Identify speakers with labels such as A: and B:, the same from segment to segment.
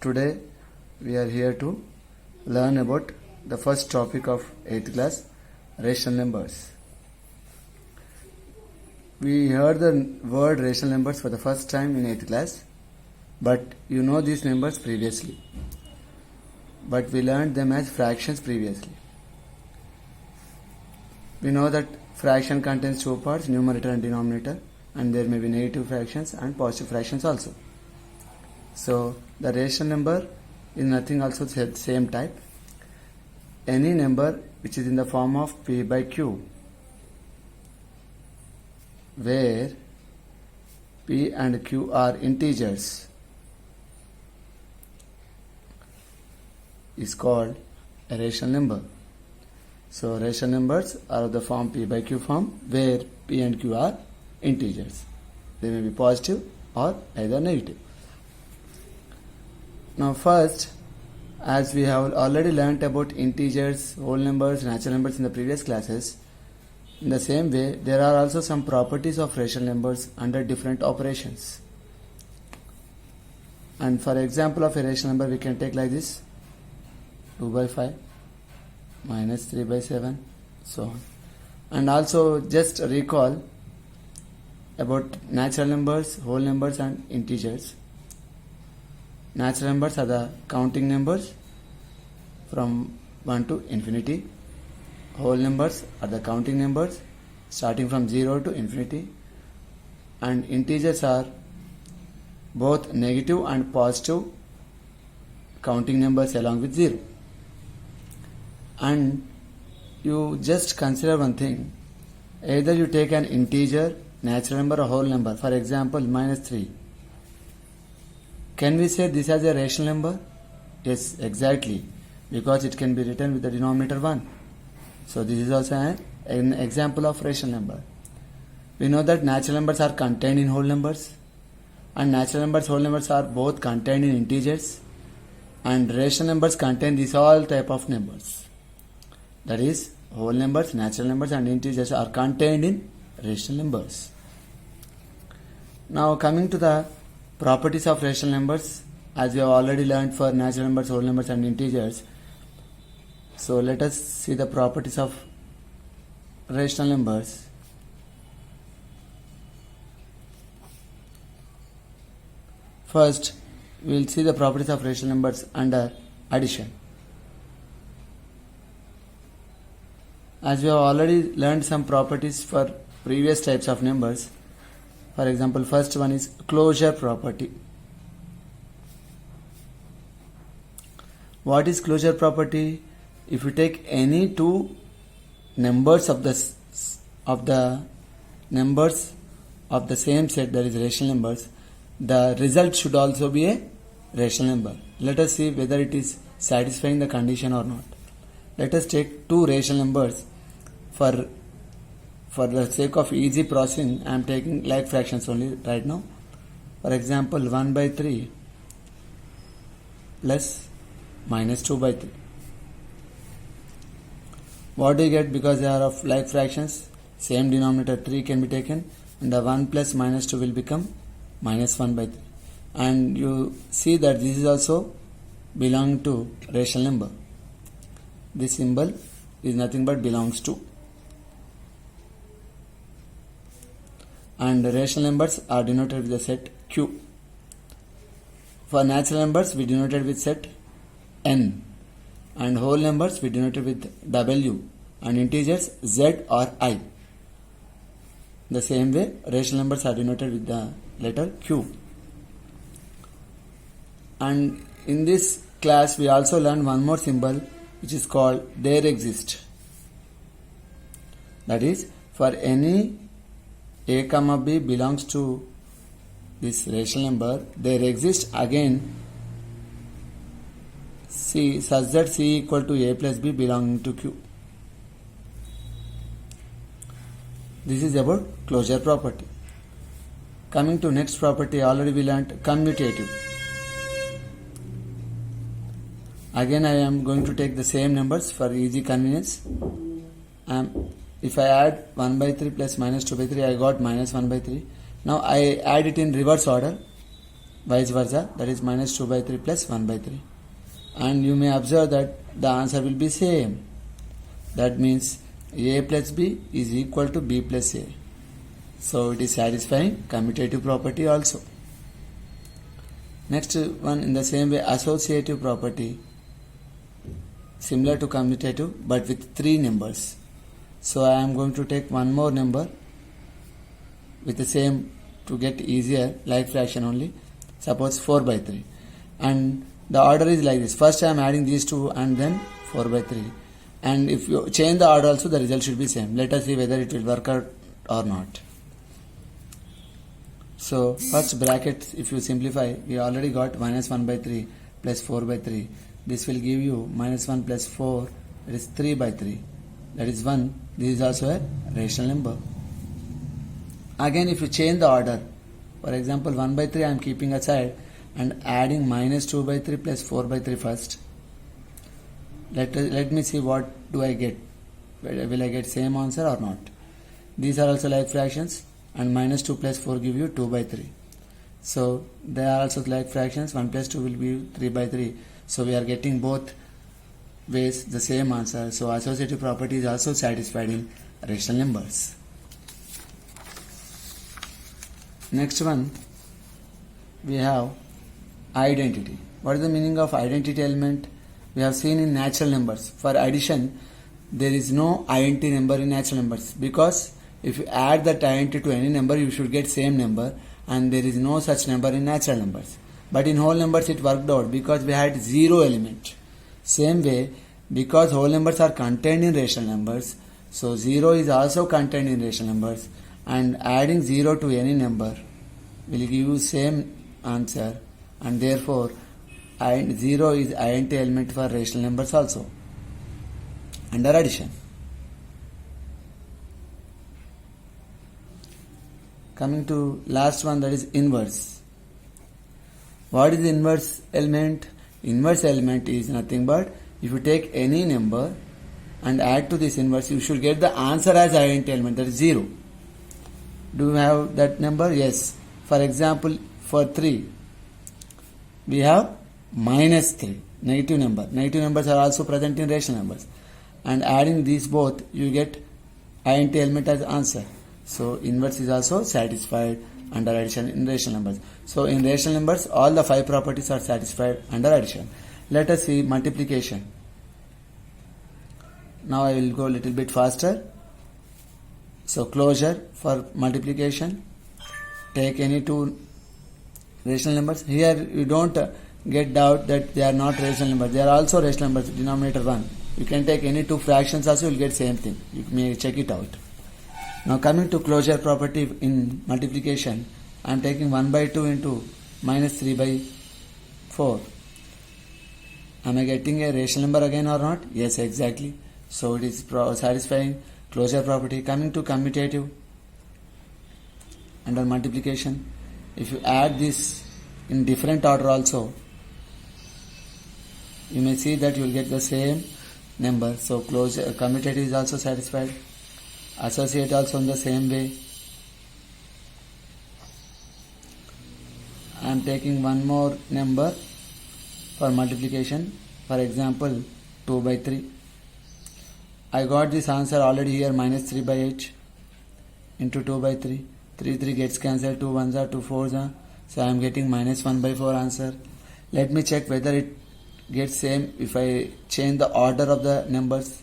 A: Today we are here to learn about the first topic of 8th class, rational numbers. We heard the word rational numbers for the first time in 8th class, but you know these numbers previously. But we learned them as fractions previously. We know that fraction contains two parts, numerator and denominator, and there may be negative fractions and positive fractions also. So the rational number is nothing also same type. Any number which is in the form of p by q, where p and q are integers, is called a rational number. So rational numbers are of the form p by q form, where p and q are integers. They may be positive or either negative. Now first, as we have already learnt about integers, whole numbers, natural numbers in the previous classes, in the same way there are also some properties of rational numbers under different operations. And for example of a rational number we can take like this: 2 by 5 minus 3 by 7, so on. And also just recall about natural numbers, whole numbers and integers. Natural numbers are the counting numbers from 1 to infinity. Whole numbers are the counting numbers starting from 0 to infinity. And integers are both negative and positive counting numbers along with 0. And you just consider one thing: either you take an integer, natural number or whole number. For example, minus 3. Can we say this as a rational number? Yes, exactly, because it can be written with the denominator 1. So this is also an example of rational number. We know that natural numbers are contained in whole numbers, and natural numbers, whole numbers are both contained in integers, and rational numbers contain these all type of numbers. That is, whole numbers, natural numbers and integers are contained in rational numbers. Now coming to the properties of rational numbers, as we have already learned for natural numbers, whole numbers and integers. So let us see the properties of rational numbers. First, we will see the properties of rational numbers under addition. As we have already learned some properties for previous types of numbers. For example, first one is closure property. What is closure property? If you take any two numbers of the numbers of the same set, that is rational numbers, the result should also be a rational number. Let us see whether it is satisfying the condition or not. Let us take two rational numbers. For the sake of easy processing, I am taking like fractions only right now. For example, 1 by 3 plus minus 2 by 3. What do you get? Because they are of like fractions, same denominator 3 can be taken, and the 1 plus minus 2 will become minus 1 by 3. And you see that this is also belong to rational number. This symbol is nothing but belongs to. And rational numbers are denoted with the set Q. For natural numbers we denoted with set N, and whole numbers we denoted with W, and integers Z or I. The same way rational numbers are denoted with the letter Q. And in this class we also learn one more symbol which is called there exist. That is, for any a comma b belongs to this rational number, there exists again C such that C equal to a plus b belonging to Q. This is about closure property. Coming to next property, already we learnt commutative. Again I am going to take the same numbers for easy convenience. If I add 1 by 3 plus minus 2 by 3, I got minus 1 by 3. Now I add it in reverse order. vice versa, that is minus 2 by 3 plus 1 by 3. And you may observe that the answer will be same. That means a plus b is equal to b plus a. So it is satisfying commutative property also. Next one, in the same way, associative property, similar to commutative but with 3 numbers. So I am going to take one more number with the same to get easier, like fraction only. Suppose 4 by 3. And the order is like this. First I am adding these two and then 4 by 3. And if you change the order also, the result should be same. Let us see whether it will work out or not. So first bracket, if you simplify, we already got minus 1 by 3 plus 4 by 3. This will give you minus 1 plus 4, that is 3 by 3. That is 1. This is also a rational number. Again, if you change the order, for example 1 by 3 I am keeping aside and adding minus 2 by 3 plus 4 by 3 first. Let me see what do I get. Will I get same answer or not? These are also like fractions, and minus 2 plus 4 give you 2 by 3. So they are also like fractions. 1 plus 2 will be 3 by 3. So we are getting both ways the same answer. So associative property is also satisfied in rational numbers. Next one, we have identity. What is the meaning of identity element? We have seen in natural numbers. For addition, there is no identity number in natural numbers, because if you add that identity to any number, you should get same number, and there is no such number in natural numbers. But in whole numbers it worked out because we had 0 element. Same way, because whole numbers are contained in rational numbers, so 0 is also contained in rational numbers, and adding 0 to any number will give you same answer, and therefore 0 is identity element for rational numbers also under addition. Coming to last one, that is inverse. What is the inverse element? Inverse element is nothing but if you take any number and add to this inverse, you should get the answer as identity element, that is 0. Do you have that number? Yes. For example, for 3, we have minus 3, negative number. Negative numbers are also present in rational numbers. And adding these both, you get identity element as answer. So inverse is also satisfied under addition in rational numbers. So in rational numbers, all the 5 properties are satisfied under addition. Let us see multiplication. Now I will go a little bit faster. So closure for multiplication. Take any 2 rational numbers. Here you don't get doubt that they are not rational numbers. They are also rational numbers, denominator 1. You can take any 2 fractions also, you will get same thing. You may check it out. Now coming to closure property in multiplication, I am taking 1 by 2 into minus 3 by 4. Am I getting a rational number again or not? Yes, exactly. So it is satisfying closure property. Coming to commutative under multiplication, if you add this in different order also, you may see that you will get the same number. So closure commutative is also satisfied. Associate also in the same way. I am taking one more number for multiplication. For example, 2 by 3. I got this answer already here, minus 3 by 8 into 2 by 3. 3 gets cancelled, 2 1s are 2 4s are. So I am getting minus 1 by 4 answer. Let me check whether it gets same if I change the order of the numbers.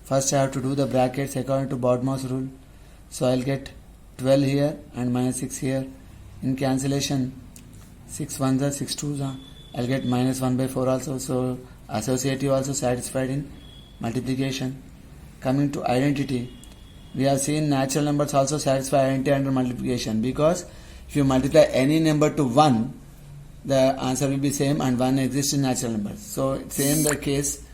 A: First I have to do the brackets according to Bodmer's rule. So I will get 12 here and minus 6 here. In cancellation, 6 1s are 6 2s are. I will get minus 1 by 4 also. So associative also satisfied in multiplication. Coming to identity, we have seen natural numbers also satisfy identity under multiplication, because if you multiply any number to 1, the answer will be same, and 1 exists in natural numbers. So same the case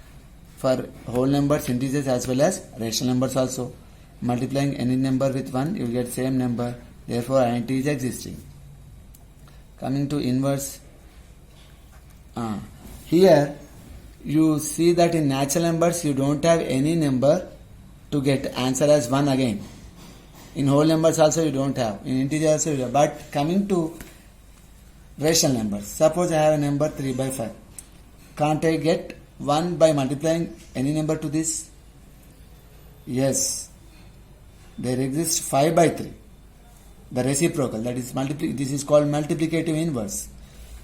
A: for whole numbers, integers as well as rational numbers also. Multiplying any number with 1, you will get same number, therefore identity is existing. Coming to inverse, here you see that in natural numbers you don't have any number to get answer as 1 again. In whole numbers also you don't have, in integer also you have. But coming to rational numbers. Suppose I have a number 3 by 5. Can't I get 1 by multiplying any number to this? Yes. There exists 5 by 3. The reciprocal, that is this is called multiplicative inverse.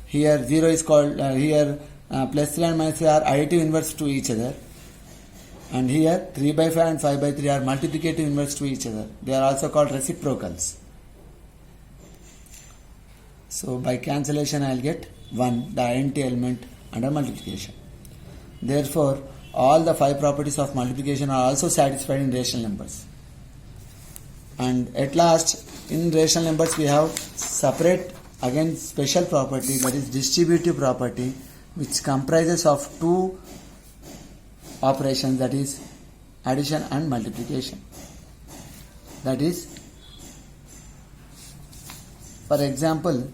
A: Here 0 is called, plus 3 and minus 3 are additive inverse to each other. And here 3 by 5 and 5 by 3 are multiplicative inverse to each other. They are also called reciprocals. So by cancellation I will get 1, the identity element under multiplication. Therefore, all the 5 properties of multiplication are also satisfied in rational numbers. And at last, in rational numbers we have separate again special property, that is distributive property, which comprises of 2 operations, that is addition and multiplication. That is, for example,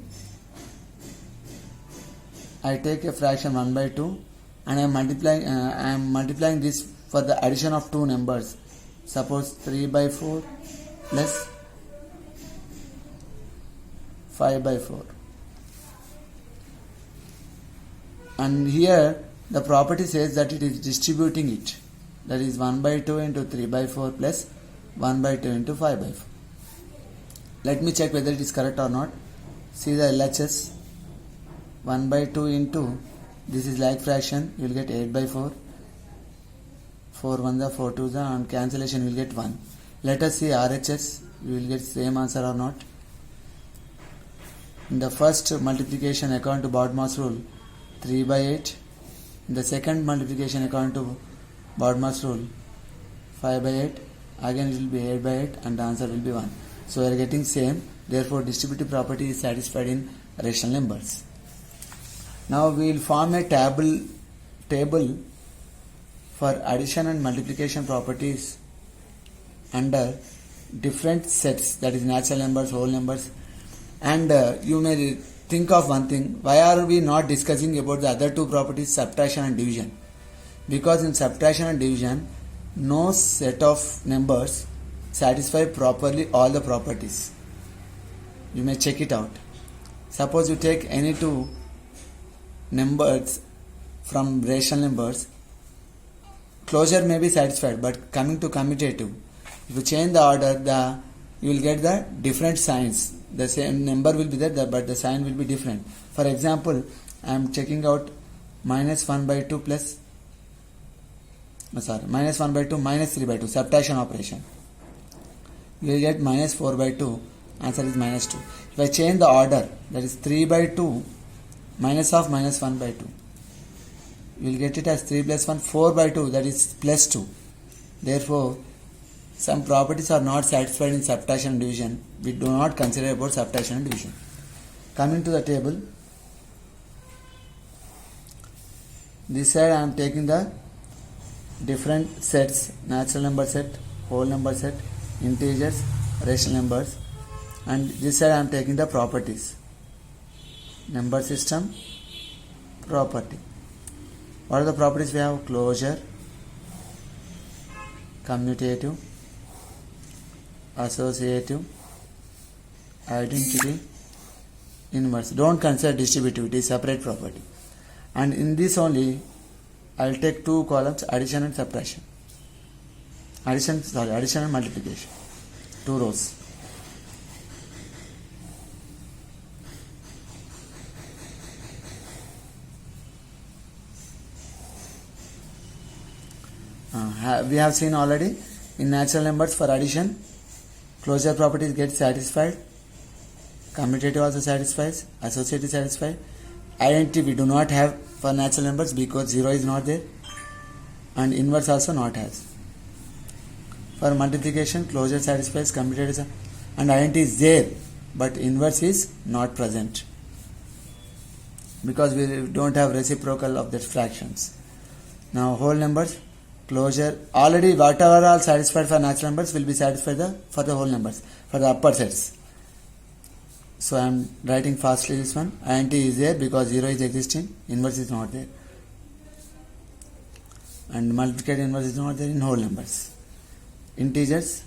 A: I take a fraction 1 by 2 and I am multiplying this for the addition of 2 numbers. Suppose 3 by 4 plus 5 by 4. And here the property says that it is distributing it. That is 1 by 2 into 3 by 4 plus 1 by 2 into 5 by 4. Let me check whether it is correct or not. See the LHS. 1 by 2 into, this is like fraction, you will get 8 by 4. 4 1 4 2 and cancellation you will get 1. Let us see RHS, you will get same answer or not. In the first multiplication according to BODMAS rule, 3 by 8. In the second multiplication according to BODMAS rule, 5 by 8. Again it will be 8 by 8 and the answer will be 1. So we are getting same. Therefore distributive property is satisfied in rational numbers. Now we will form a table for addition and multiplication properties under different sets, that is natural numbers, whole numbers. And you may think of one thing, why are we not discussing about the other 2 properties, subtraction and division? Because in subtraction and division, no set of numbers satisfy properly all the properties. You may check it out. Suppose you take any 2 numbers from rational numbers, closure may be satisfied, but coming to commutative, if you change the order, you will get the different signs. The same number will be there, but the sign will be different. For example, I am checking out minus 1 by 2 minus 1 by 2 minus 3 by 2, subtraction operation. You will get minus 4 by 2, answer is minus 2. If I change the order, that is 3 by 2 minus of minus 1 by 2, you will get it as 3 plus 1, 4 by 2, that is plus 2. Therefore, some properties are not satisfied in subtraction and division. We do not consider about subtraction and division. Coming to the table, this side I am taking the different sets, natural number set, whole number set, integers, rational numbers, and this side I am taking the properties, number system, property. What are the properties we have? Closure, commutative, associative, identity, inverse. Don't consider distributive, it is separate property. And in this only, I will take 2 columns, addition and subtraction. Addition and multiplication. 2 rows. We have seen already in natural numbers for addition, closure properties get satisfied, commutative also satisfies, associative satisfied, identity we do not have for natural numbers because 0 is not there, and inverse also not has. For multiplication, closure satisfies, commutative and identity is there, but inverse is not present because we don't have reciprocal of the fractions. Now whole numbers, closure, already whatever are satisfied for natural numbers will be satisfied for the whole numbers, for the upper sets. So I am writing fastly this one. Identity is there because 0 is existing, inverse is not there. And multiplied inverse is not there in whole numbers. Integers,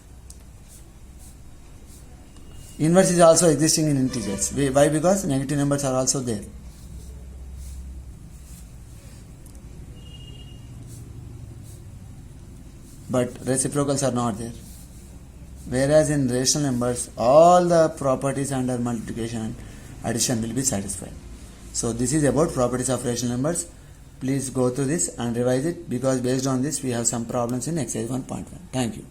A: Inverse is also existing in integers. Why? Because negative numbers are also there. But reciprocals are not there. Whereas in rational numbers, all the properties under multiplication and addition will be satisfied. So this is about properties of rational numbers. Please go through this and revise it, because based on this we have some problems in exercise 1.1. Thank you.